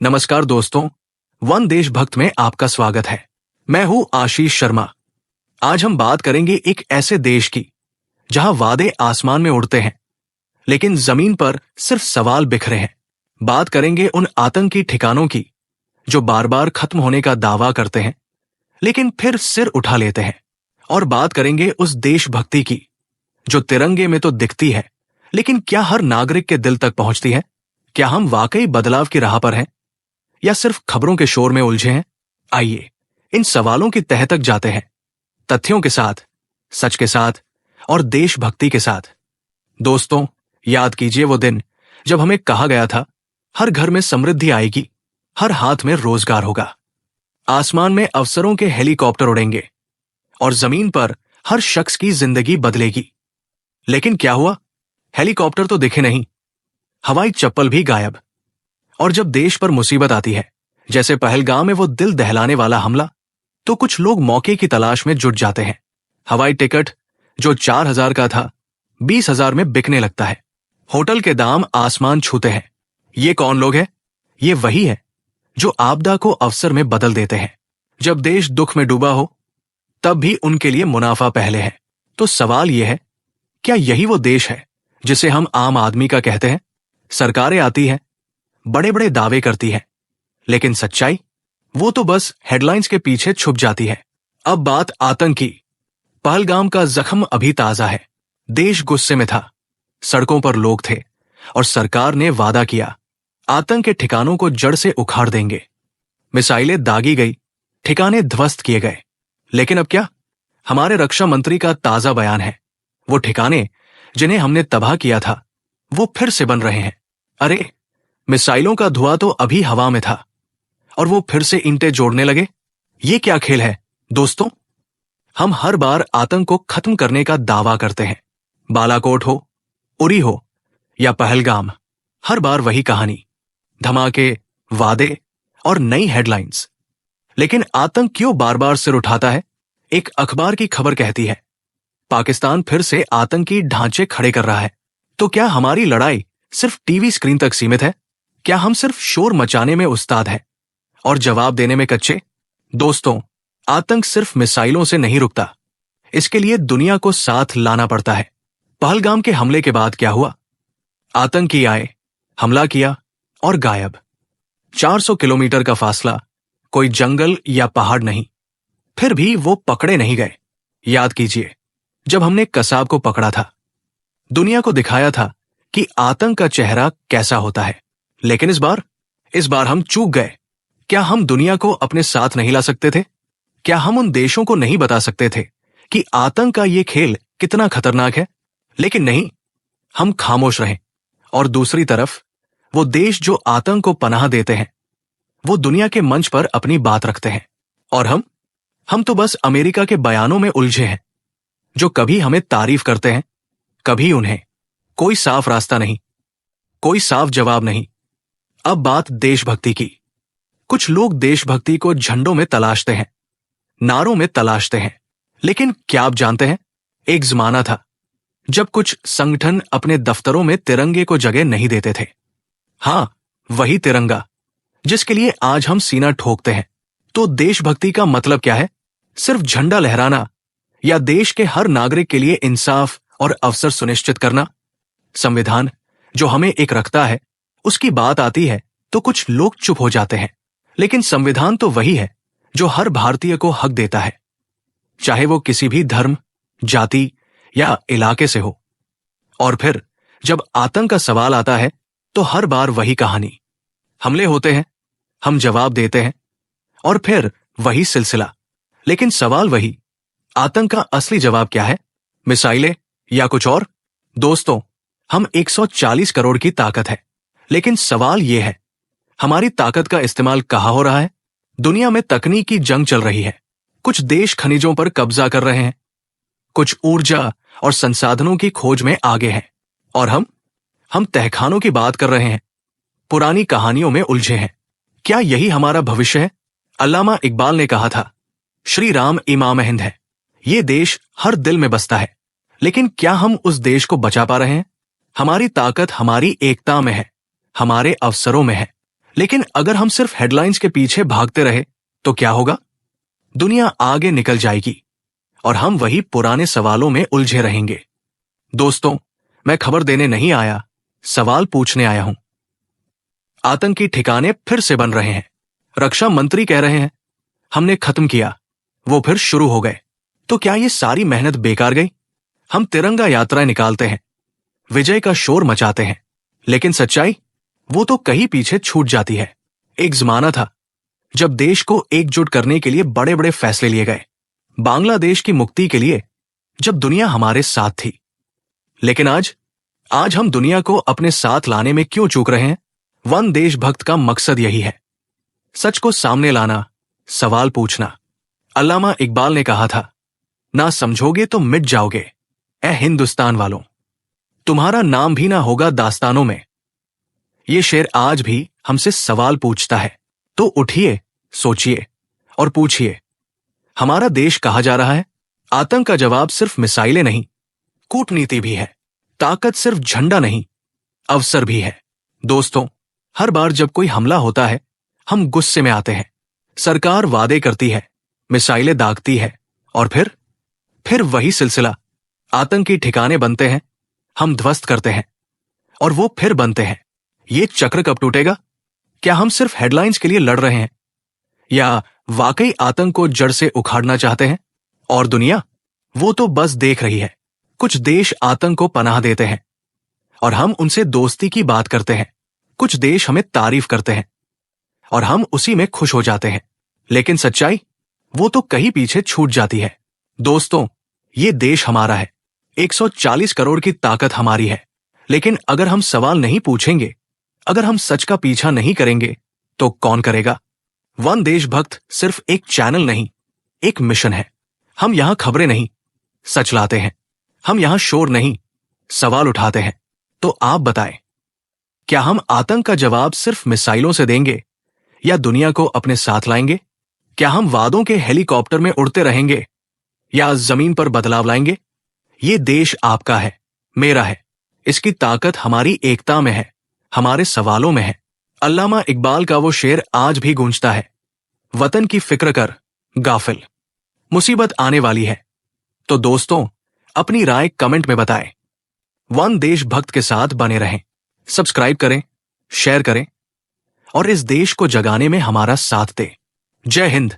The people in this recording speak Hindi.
नमस्कार दोस्तों, वन देशभक्त में आपका स्वागत है। मैं हूं आशीष शर्मा। आज हम बात करेंगे एक ऐसे देश की जहां वादे आसमान में उड़ते हैं लेकिन जमीन पर सिर्फ सवाल बिखरे हैं। बात करेंगे उन आतंकी ठिकानों की जो बार बार खत्म होने का दावा करते हैं लेकिन फिर सिर उठा लेते हैं। और बात करेंगे उस देशभक्ति की जो तिरंगे में तो दिखती है लेकिन क्या हर नागरिक के दिल तक पहुंचती है? क्या हम वाकई बदलाव की राह पर हैं या सिर्फ खबरों के शोर में उलझे हैं? आइए इन सवालों की तह तक जाते हैं, तथ्यों के साथ, सच के साथ और देशभक्ति के साथ। दोस्तों, याद कीजिए वो दिन जब हमें कहा गया था हर घर में समृद्धि आएगी, हर हाथ में रोजगार होगा, आसमान में अफसरों के हेलीकॉप्टर उड़ेंगे और जमीन पर हर शख्स की जिंदगी बदलेगी। लेकिन क्या हुआ? हेलीकॉप्टर तो दिखे नहीं, हवाई चप्पल भी गायब। और जब देश पर मुसीबत आती है, जैसे पहलगाम में वो दिल दहलाने वाला हमला, तो कुछ लोग मौके की तलाश में जुट जाते हैं। हवाई टिकट जो 4,000 का था 20,000 में बिकने लगता है। होटल के दाम आसमान छूते हैं। ये कौन लोग हैं? ये वही है जो आपदा को अवसर में बदल देते हैं। जब देश दुख में डूबा हो तब भी उनके लिए मुनाफा पहले है। तो सवाल यह है, क्या यही वो देश है जिसे हम आम आदमी का कहते हैं? सरकारें आती हैं, बड़े बड़े दावे करती है, लेकिन सच्चाई वो तो बस हेडलाइंस के पीछे छुप जाती है। अब बात आतंक की। पहलगाम का जख्म अभी ताजा है। देश गुस्से में था, सड़कों पर लोग थे और सरकार ने वादा किया आतंक के ठिकानों को जड़ से उखाड़ देंगे। मिसाइलें दागी गई, ठिकाने ध्वस्त किए गए। लेकिन अब क्या? हमारे रक्षा मंत्री का ताजा बयान है, वो ठिकाने जिन्हें हमने तबाह किया था वो फिर से बन रहे हैं। अरे, मिसाइलों का धुआं तो अभी हवा में था और वो फिर से ईंटें जोड़ने लगे। ये क्या खेल है दोस्तों? हम हर बार आतंक को खत्म करने का दावा करते हैं, बालाकोट हो, उरी हो या पहलगाम, हर बार वही कहानी, धमाके, वादे और नई हेडलाइंस। लेकिन आतंक क्यों बार बार सिर उठाता है? एक अखबार की खबर कहती है पाकिस्तान फिर से आतंकी ढांचे खड़े कर रहा है। तो क्या हमारी लड़ाई सिर्फ टीवी स्क्रीन तक सीमित है? क्या हम सिर्फ शोर मचाने में उस्ताद हैं और जवाब देने में कच्चे? दोस्तों, आतंक सिर्फ मिसाइलों से नहीं रुकता, इसके लिए दुनिया को साथ लाना पड़ता है। पहलगाम के हमले के बाद क्या हुआ? आतंकी आए, हमला किया और गायब। 400 किलोमीटर का फासला, कोई जंगल या पहाड़ नहीं। फिर भी वो पकड़े नहीं गए। याद कीजिए, जब हमने कसाब को पकड़ा था, दुनिया को दिखाया था कि आतंक का चेहरा कैसा होता है। लेकिन इस बार हम चूक गए। क्या हम दुनिया को अपने साथ नहीं ला सकते थे? क्या हम उन देशों को नहीं बता सकते थे कि आतंक का ये खेल कितना खतरनाक है? लेकिन नहीं, हम खामोश रहे। और दूसरी तरफ वो देश जो आतंक को पनाह देते हैं, वो दुनिया के मंच पर अपनी बात रखते हैं। और हम तो बस अमेरिका के बयानों में उलझे हैं, जो कभी हमें तारीफ करते हैं, कभी उन्हें। कोई साफ रास्ता नहीं, कोई साफ जवाब नहीं। अब बात देशभक्ति की। कुछ लोग देशभक्ति को झंडों में तलाशते हैं, नारों में तलाशते हैं। लेकिन क्या आप जानते हैं, एक जमाना था जब कुछ संगठन अपने दफ्तरों में तिरंगे को जगह नहीं देते थे। हां, वही तिरंगा जिसके लिए आज हम सीना ठोकते हैं। तो देशभक्ति का मतलब क्या है? सिर्फ झंडा लहराना या देश के हर नागरिक के लिए इंसाफ और अवसर सुनिश्चित करना? संविधान जो हमें एक रखता है, उसकी बात आती है तो कुछ लोग चुप हो जाते हैं। लेकिन संविधान तो वही है जो हर भारतीय को हक देता है, चाहे वो किसी भी धर्म, जाति या इलाके से हो। और फिर जब आतंक का सवाल आता है तो हर बार वही कहानी। हमले होते हैं, हम जवाब देते हैं और फिर वही सिलसिला। लेकिन सवाल वही, आतंक का असली जवाब क्या है? मिसाइलें या कुछ और? दोस्तों, हम 140 करोड़ की ताकत है, लेकिन सवाल यह है, हमारी ताकत का इस्तेमाल कहाँ हो रहा है? दुनिया में तकनीक की जंग चल रही है। कुछ देश खनिजों पर कब्जा कर रहे हैं, कुछ ऊर्जा और संसाधनों की खोज में आगे हैं। और हम तहखानों की बात कर रहे हैं, पुरानी कहानियों में उलझे हैं। क्या यही हमारा भविष्य है? अल्लामा इकबाल ने कहा था, श्री राम इमाम हिंद है। ये देश हर दिल में बसता है, लेकिन क्या हम उस देश को बचा पा रहे हैं? हमारी ताकत हमारी एकता में है, हमारे अवसरों में है, लेकिन अगर हम सिर्फ हेडलाइंस के पीछे भागते रहे तो क्या होगा? दुनिया आगे निकल जाएगी और हम वही पुराने सवालों में उलझे रहेंगे। दोस्तों, मैं खबर देने नहीं आया, सवाल पूछने आया हूं। आतंकी ठिकाने फिर से बन रहे हैं। रक्षा मंत्री कह रहे हैं हमने खत्म किया, वो फिर शुरू हो गए। तो क्या ये सारी मेहनत बेकार गई? हम तिरंगा यात्राएं निकालते हैं, विजय का शोर मचाते हैं, लेकिन सच्चाई वो तो कहीं पीछे छूट जाती है। एक जमाना था जब देश को एकजुट करने के लिए बड़े बड़े फैसले लिए गए, बांग्लादेश की मुक्ति के लिए, जब दुनिया हमारे साथ थी। लेकिन आज हम दुनिया को अपने साथ लाने में क्यों चूक रहे हैं? वन देशभक्त का मकसद यही है, सच को सामने लाना, सवाल पूछना। अल्लामा इकबाल ने कहा था, ना समझोगे तो मिट जाओगे ए हिंदुस्तान वालों, तुम्हारा नाम भी ना होगा दास्तानों में। ये शेर आज भी हमसे सवाल पूछता है। तो उठिए, सोचिए और पूछिए, हमारा देश कहाँ जा रहा है? आतंक का जवाब सिर्फ मिसाइलें नहीं, कूटनीति भी है। ताकत सिर्फ झंडा नहीं, अवसर भी है। दोस्तों, हर बार जब कोई हमला होता है हम गुस्से में आते हैं। सरकार वादे करती है, मिसाइलें दागती है और फिर वही सिलसिला। आतंकी ठिकाने बनते हैं, हम ध्वस्त करते हैं और वो फिर बनते हैं। ये चक्र कब टूटेगा? क्या हम सिर्फ हेडलाइंस के लिए लड़ रहे हैं या वाकई आतंक को जड़ से उखाड़ना चाहते हैं? और दुनिया, वो तो बस देख रही है। कुछ देश आतंक को पनाह देते हैं और हम उनसे दोस्ती की बात करते हैं। कुछ देश हमें तारीफ करते हैं और हम उसी में खुश हो जाते हैं। लेकिन सच्चाई वो तो कहीं पीछे छूट जाती है। दोस्तों, ये देश हमारा है, 140 करोड़ की ताकत हमारी है। लेकिन अगर हम सवाल नहीं पूछेंगे, अगर हम सच का पीछा नहीं करेंगे, तो कौन करेगा? वन देशभक्त सिर्फ एक चैनल नहीं, एक मिशन है। हम यहां खबरें नहीं, सच लाते हैं। हम यहां शोर नहीं, सवाल उठाते हैं। तो आप बताएं, क्या हम आतंक का जवाब सिर्फ मिसाइलों से देंगे या दुनिया को अपने साथ लाएंगे? क्या हम वादों के हेलीकॉप्टर में उड़ते रहेंगे या जमीन पर बदलाव लाएंगे? ये देश आपका है, मेरा है। इसकी ताकत हमारी एकता में है, हमारे सवालों में है। अल्लामा इकबाल का वो शेर आज भी गूंजता है, वतन की फिक्र कर गाफिल, मुसीबत आने वाली है। तो दोस्तों, अपनी राय कमेंट में बताएं। वन देशभक्त के साथ बने रहें, सब्सक्राइब करें, शेयर करें और इस देश को जगाने में हमारा साथ दें। जय हिंद।